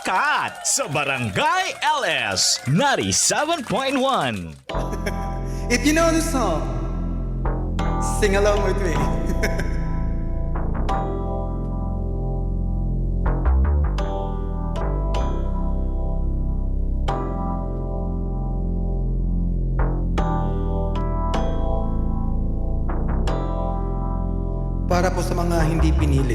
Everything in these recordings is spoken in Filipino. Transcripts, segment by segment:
Sikat sa Barangay LS 97.1. If you know the song, sing along with me. Para po sa mga hindi pinili.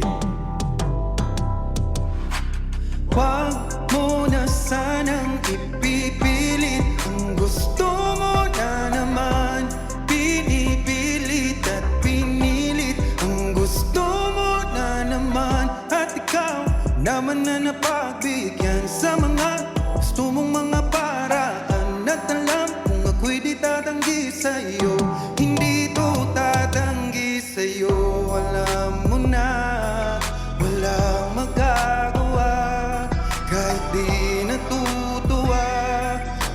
Huwag mo na sanang ipipilit ang gusto mo na naman. Pinipilit at pinilit ang gusto mo na naman. At ikaw naman na napagbigyan sa mga gusto mong mga paraan. At alam kung ako'y di tatanggi sa'yo, hindi to tatanggi sa'yo. Alam mo na walang magagawa kahit di natutuwa.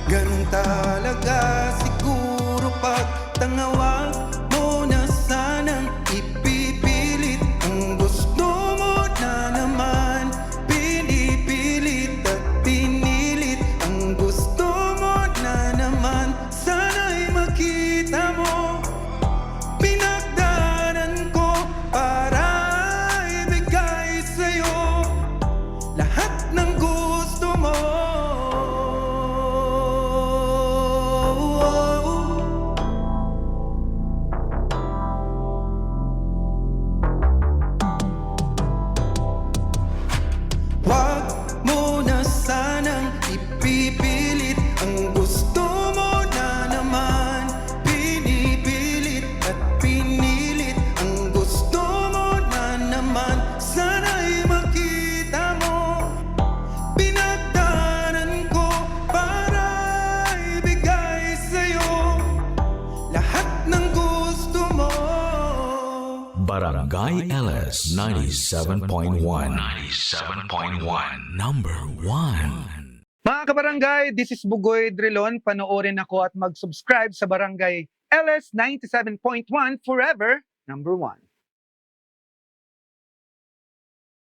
Ganun talaga siguro pag tangawa mo na sanang ipipilit ang gusto mo na naman. Pinipilit at pinilit ang gusto mo na naman. Sana'y makita mo pinagdaanan ko para ibigay sa'yo lahat ng gusto mo. Huwag mo na sanang ipipilit ang gusto mo na naman. Pinipilit at pinilit ang gusto mo na naman. Sana'y makita mo pinagdaanan ko para ibigay sa'yo lahat ng gusto mo. Barangay LS 97.1. 97.1. Number 1. Mga kabarangay, this is Bugoy Drilon. Panoorin ako at mag-subscribe sa Barangay LS 97.1 Forever #1.